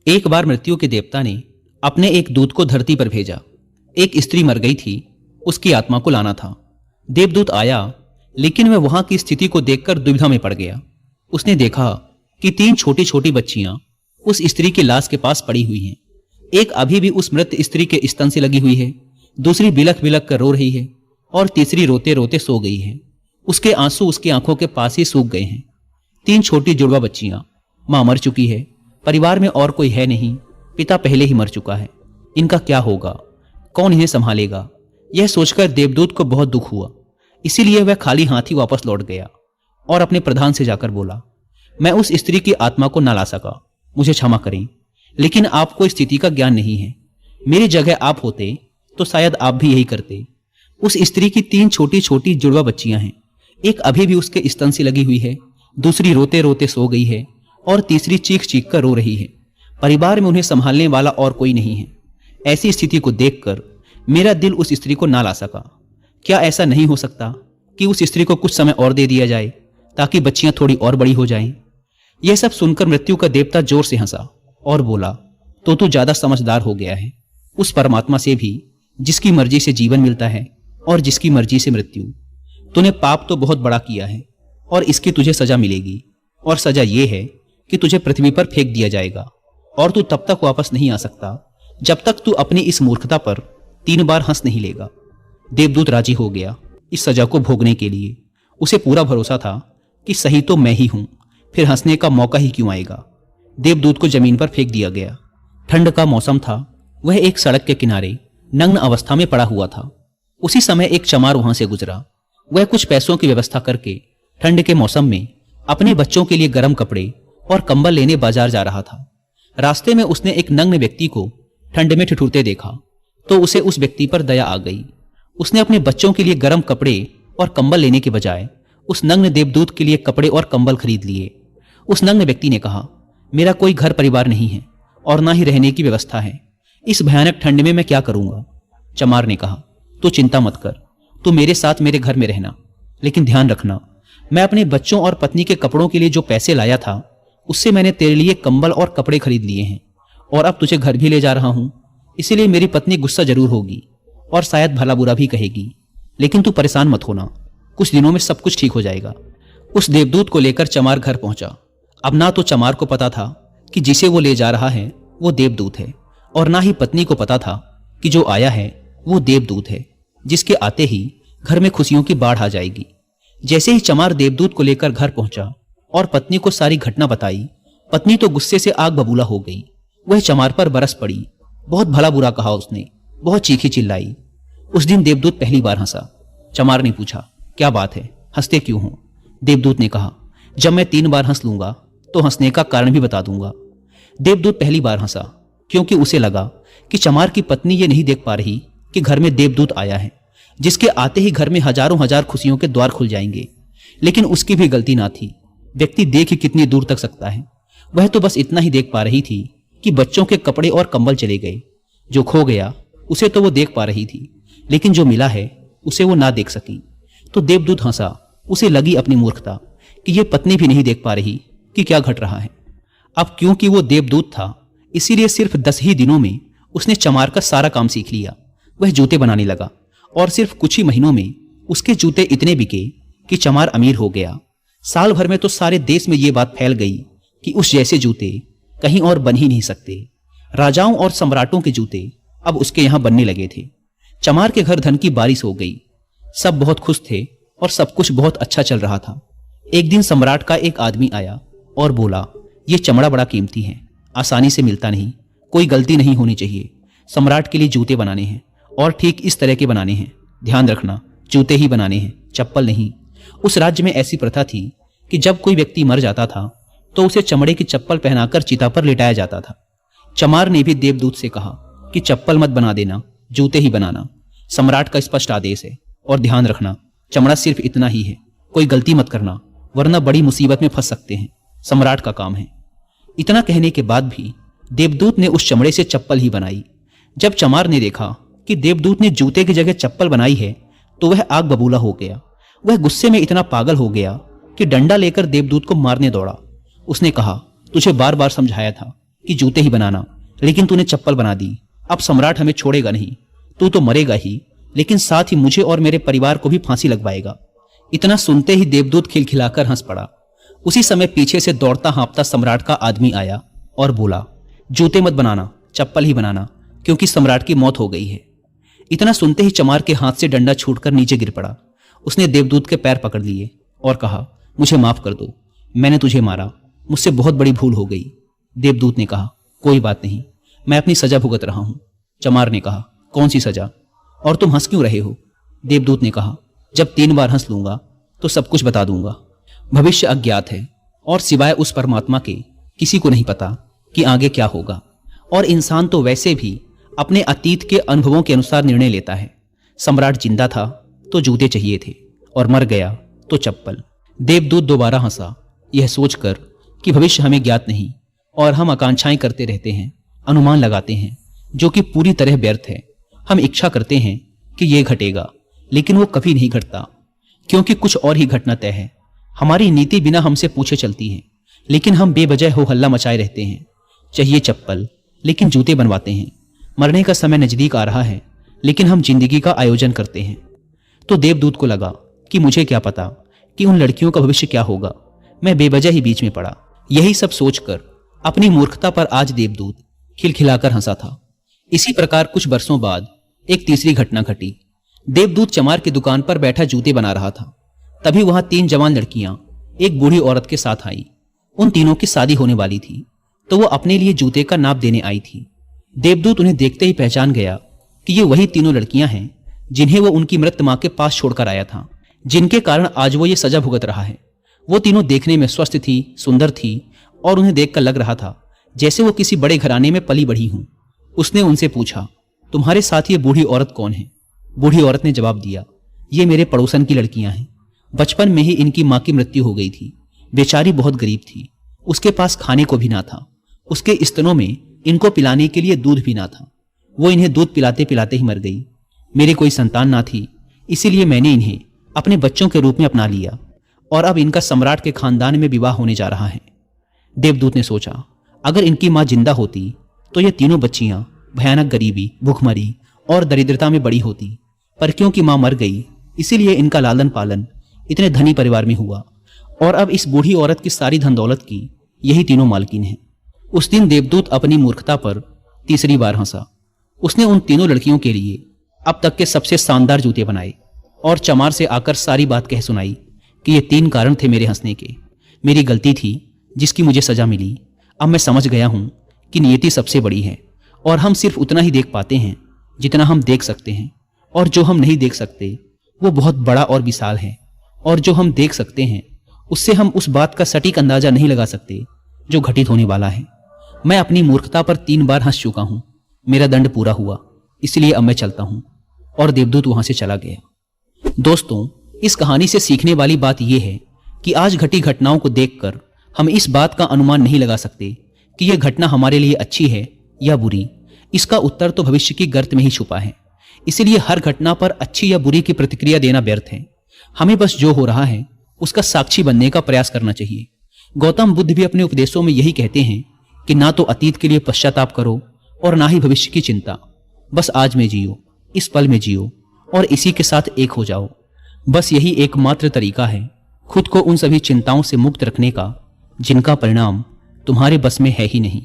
एक बार मृत्यु के देवता ने अपने एक दूत को धरती पर भेजा। एक स्त्री मर गई थी, उसकी आत्मा को लाना था। देवदूत आया, लेकिन वह वहां की स्थिति को देखकर दुविधा में पड़ गया। उसने देखा कि 3 छोटी छोटी बच्चियां उस स्त्री की लाश के पास पड़ी हुई हैं। एक अभी भी उस मृत स्त्री के स्तन से लगी हुई है, दूसरी बिलख बिलख कर रो रही है और तीसरी रोते रोते सो गई है। उसके आंसू उसकी आंखों के पास ही सूख गए हैं। 3 छोटी जुड़वा बच्चियां, मां मर चुकी है, परिवार में और कोई है नहीं, पिता पहले ही मर चुका है। इनका क्या होगा, कौन इन्हें संभालेगा? यह सोचकर देवदूत को बहुत दुख हुआ। इसीलिए वह खाली हाथ ही वापस लौट गया और अपने प्रधान से जाकर बोला, मैं उस स्त्री की आत्मा को न ला सका, मुझे क्षमा करें, लेकिन आपको स्थिति का ज्ञान नहीं है। मेरी जगह आप होते तो शायद आप भी यही करते। उस स्त्री की 3 छोटी छोटी जुड़वा बच्चियां हैं, एक अभी भी उसके स्तन से लगी हुई है, दूसरी रोते रोते सो गई है और तीसरी चीख चीख कर रो रही है। परिवार में उन्हें संभालने वाला और कोई नहीं है। ऐसी स्थिति को देखकर मेरा दिल उस स्त्री को ना ला सका। क्या ऐसा नहीं हो सकता कि उस स्त्री को कुछ समय और दे दिया जाए ताकि बच्चियां थोड़ी और बड़ी हो जाएं? यह सब सुनकर मृत्यु का देवता जोर से हंसा और बोला, तो तू ज्यादा समझदार हो गया है। उस परमात्मा से भी जिसकी मर्जी से जीवन मिलता है और जिसकी मर्जी से मृत्यु। तूने पाप तो बहुत बड़ा किया है और इसकी तुझे सजा मिलेगी, और सजा यह है कि तुझे पृथ्वी पर फेंक दिया जाएगा और तू तब तक वापस नहीं आ सकता जब तक तू अपनी इस मूर्खता पर 3 बार हंस नहीं लेगा। देवदूत राजी हो गया इस सजा को भोगने के लिए। उसे पूरा भरोसा था कि सही तो मैं ही हूं, फिर हंसने का मौका ही क्यों आएगा। देवदूत को जमीन पर फेंक दिया गया। ठंड का मौसम था। वह एक सड़क के किनारे नग्न अवस्था में पड़ा हुआ था। उसी समय एक चमार वहां से गुजरा। वह कुछ पैसों की व्यवस्था करके ठंड के मौसम में अपने बच्चों के लिए गर्म कपड़े और कंबल लेने बाजार जा रहा था। रास्ते में उसने एक नग्न व्यक्ति को ठंड में ठिठुरते देखा तो उसे उस व्यक्ति पर दया आ गई। उसने अपने बच्चों के लिए गर्म कपड़े और कंबल लेने के बजाय उस नग्न देवदूत के लिए कपड़े और कंबल खरीद लिए। उस नग्न व्यक्ति ने कहा, मेरा कोई घर परिवार नहीं है और ना ही रहने की व्यवस्था है। इस भयानक ठंड में मैं क्या करूंगा? चमार ने कहा, तू चिंता मत कर, तू मेरे साथ मेरे घर में रहना, लेकिन ध्यान रखना, मैं अपने बच्चों और पत्नी के कपड़ों के लिए जो पैसे लाया था उससे मैंने तेरे लिए कंबल और कपड़े खरीद लिए हैं और अब तुझे घर भी ले जा रहा हूं। इसीलिए मेरी पत्नी गुस्सा जरूर होगी और शायद भला बुरा भी कहेगी, लेकिन तू परेशान मत होना, कुछ दिनों में सब कुछ ठीक हो जाएगा। उस देवदूत को लेकर चमार घर पहुंचा। अब ना तो चमार को पता था कि जिसे वो ले जा रहा है वो देवदूत है, और ना ही पत्नी को पता था कि जो आया है वो देवदूत है, जिसके आते ही घर में खुशियों की बाढ़ आ जाएगी। जैसे ही चमार देवदूत को लेकर घर पहुंचा और पत्नी को सारी घटना बताई, पत्नी तो गुस्से से आग बबूला हो गई। वह चमार पर बरस पड़ी। बहुत भला बुरा कहा उसने, बहुत चीखी चिल्लाई। उस दिन देवदूत पहली बार हंसा। चमार ने पूछा, क्या बात है, हंसते क्यों हो? देवदूत ने कहा, जब मैं 3 बार हंस लूंगा तो हंसने का कारण भी बता दूंगा। देवदूत पहली बार हंसा क्योंकि उसे लगा कि चमार की पत्नी ये नहीं देख पा रही कि घर में देवदूत आया है, जिसके आते ही घर में हजारों हजार खुशियों के द्वार खुल जाएंगे। लेकिन उसकी भी गलती ना थी। व्यक्ति देख ही कितनी दूर तक सकता है। वह तो बस इतना ही देख पा रही थी कि बच्चों के कपड़े और कंबल चले गए। जो खो गया उसे तो वो देख पा रही थी, लेकिन जो मिला है उसे वो ना देख सकी। तो देवदूत हंसा। उसे लगी अपनी मूर्खता कि ये पत्नी भी नहीं देख पा रही कि क्या घट रहा है। अब क्योंकि वो देवदूत था, इसीलिए सिर्फ 10 ही दिनों में उसने चमार का सारा काम सीख लिया। वह जूते बनाने लगा और सिर्फ कुछ ही महीनों में उसके जूते इतने बिके कि चमार अमीर हो गया। साल भर में तो सारे देश में ये बात फैल गई कि उस जैसे जूते कहीं और बन ही नहीं सकते। राजाओं और सम्राटों के जूते अब उसके यहां बनने लगे थे। चमार के घर धन की बारिश हो गई। सब बहुत खुश थे और सब कुछ बहुत अच्छा चल रहा था। एक दिन सम्राट का एक आदमी आया और बोला, ये चमड़ा बड़ा कीमती है, आसानी से मिलता नहीं, कोई गलती नहीं होनी चाहिए। सम्राट के लिए जूते बनाने हैं और ठीक इस तरह के बनाने हैं। ध्यान रखना, जूते ही बनाने हैं, चप्पल नहीं। उस राज्य में ऐसी प्रथा थी कि जब कोई व्यक्ति मर जाता था तो उसे चमड़े की चप्पल पहनाकर चिता पर लिटाया जाता था। चमार ने भी देवदूत से कहा कि चप्पल मत बना देना, जूते ही बनाना। सम्राट का स्पष्ट आदेश है, और ध्यान रखना, चमड़ा सिर्फ इतना ही है, कोई गलती मत करना, वरना बड़ी मुसीबत में फंस सकते हैं। सम्राट का काम है। इतना कहने के बाद भी देवदूत ने उस चमड़े से चप्पल ही बनाई। जब चमार ने देखा कि देवदूत ने जूते की जगह चप्पल बनाई है तो वह आग बबूला हो गया। वह गुस्से में इतना पागल हो गया कि डंडा लेकर देवदूत को मारने दौड़ा। उसने कहा, तुझे बार बार समझाया था कि जूते ही बनाना, लेकिन तूने चप्पल बना दी। अब सम्राट हमें छोड़ेगा नहीं, तू तो मरेगा ही, लेकिन साथ ही मुझे और मेरे परिवार को भी फांसी लगवाएगा। इतना सुनते ही देवदूत खिलखिलाकर हंस पड़ा। उसी समय पीछे से दौड़ता हाँफता सम्राट का आदमी आया और बोला, जूते मत बनाना, चप्पल ही बनाना, क्योंकि सम्राट की मौत हो गई है। इतना सुनते ही चमार के हाथ से डंडा छूटकर नीचे गिर पड़ा। उसने देवदूत के पैर पकड़ लिए और कहा, मुझे माफ कर दो, मैंने तुझे मारा, मुझसे बहुत बड़ी भूल हो गई। देवदूत ने कहा, कोई बात नहीं, मैं अपनी सजा भुगत रहा हूं। चमार ने कहा, कौन सी सजा, और तुम हंस क्यों रहे हो? देवदूत ने कहा, जब 3 बार हंस लूंगा तो सब कुछ बता दूंगा। भविष्य अज्ञात है और सिवाय उस परमात्मा के किसी को नहीं पता कि आगे क्या होगा, और इंसान तो वैसे भी अपने अतीत के अनुभवों के अनुसार निर्णय लेता है। सम्राट जिंदा था तो जूते चाहिए थे, और मर गया तो चप्पल। देवदूत दोबारा हंसा, यह सोचकर कि भविष्य हमें ज्ञात नहीं और हम आकांक्षाएं करते रहते हैं, अनुमान लगाते हैं, जो कि पूरी तरह व्यर्थ है। हम इच्छा करते हैं कि यह घटेगा, लेकिन वो कभी नहीं घटता, क्योंकि कुछ और ही घटना तय है। हमारी नीति बिना हमसे पूछे चलती है, लेकिन हम बेवजह हो हल्ला मचाए रहते हैं। चाहिए चप्पल, लेकिन जूते बनवाते हैं। मरने का समय नजदीक आ रहा है, लेकिन हम जिंदगी का आयोजन करते हैं। तो देवदूत को लगा कि मुझे क्या पता कि उन लड़कियों का भविष्य क्या होगा, मैं बेवजह ही बीच में पड़ा। यही सब सोचकर अपनी मूर्खता पर आज देवदूत खिलखिलाकर हंसा था। इसी प्रकार कुछ वर्षों बाद एक तीसरी घटना घटी। देवदूत चमार की दुकान पर बैठा जूते बना रहा था। तभी वहां 3 जवान लड़कियां एक बूढ़ी औरत के साथ आई। उन तीनों की शादी होने वाली थी, तो वो अपने लिए जूते का नाप देने आई थी। देवदूत उन्हें देखते ही पहचान गया कि ये वही तीनों लड़कियां हैं जिन्हें वो उनकी मृत मां के पास छोड़कर आया था, जिनके कारण आज वो ये सजा भुगत रहा है। वो तीनों देखने में स्वस्थ थी, सुंदर थी, और उन्हें देखकर लग रहा था जैसे वो किसी बड़े घराने में पली बढ़ी हूं। उसने उनसे पूछा, तुम्हारे साथ ये बूढ़ी औरत कौन है? बूढ़ी औरत ने जवाब दिया, ये मेरे पड़ोसन की लड़कियां हैं। बचपन में ही इनकी मां की मृत्यु हो गई थी। बेचारी बहुत गरीब थी, उसके पास खाने को भी ना था। उसके स्तनों में इनको पिलाने के लिए दूध भी ना था। वो इन्हें दूध पिलाते पिलाते ही मर गई। मेरे कोई संतान ना थी, इसीलिए मैंने इन्हें अपने बच्चों के रूप में अपना लिया, और अब इनका सम्राट के खानदान में विवाह होने जा रहा है। देवदूत ने सोचा, अगर इनकी मां जिंदा होती तो ये तीनों बच्चियां भयानक गरीबी, भूखमरी और दरिद्रता में बड़ी होती, पर क्योंकि मां मर गई, इसीलिए इनका लालन पालन इतने धनी परिवार में हुआ, और अब इस बूढ़ी औरत की सारी धन दौलत की यही तीनों मालकिन हैं। उस दिन देवदूत अपनी मूर्खता पर तीसरी बार हंसा। उसने उन तीनों लड़कियों के लिए अब तक के सबसे शानदार जूते बनाए और चमार से आकर सारी बात कह सुनाई कि ये 3 कारण थे मेरे हंसने के। मेरी गलती थी जिसकी मुझे सजा मिली। अब मैं समझ गया हूं कि नियति सबसे बड़ी है, और हम सिर्फ उतना ही देख पाते हैं जितना हम देख सकते हैं, और जो हम नहीं देख सकते वो बहुत बड़ा और विशाल है, और जो हम देख सकते हैं उससे हम उस बात का सटीक अंदाजा नहीं लगा सकते जो घटित होने वाला है। मैं अपनी मूर्खता पर 3 बार हंस चुका हूं। मेरा दंड पूरा हुआ, इसलिए अब मैं चलता हूं। और देवदूत वहां से चला गया। दोस्तों, इस कहानी से सीखने वाली बात यह है कि आज घटी घटनाओं को देखकर हम इस बात का अनुमान नहीं लगा सकते कि यह घटना हमारे लिए अच्छी है या बुरी। इसका उत्तर तो भविष्य की गर्त में ही छुपा है। इसलिए हर घटना पर अच्छी या बुरी की प्रतिक्रिया देना व्यर्थ है। हमें बस जो हो रहा है उसका साक्षी बनने का प्रयास करना चाहिए। गौतम बुद्ध भी अपने उपदेशों में यही कहते हैं कि ना तो अतीत के लिए पश्चाताप करो और ना ही भविष्य की चिंता। बस आज में जियो, इस पल में जियो, और इसी के साथ एक हो जाओ। बस यही एकमात्र तरीका है खुद को उन सभी चिंताओं से मुक्त रखने का जिनका परिणाम तुम्हारे बस में है ही नहीं।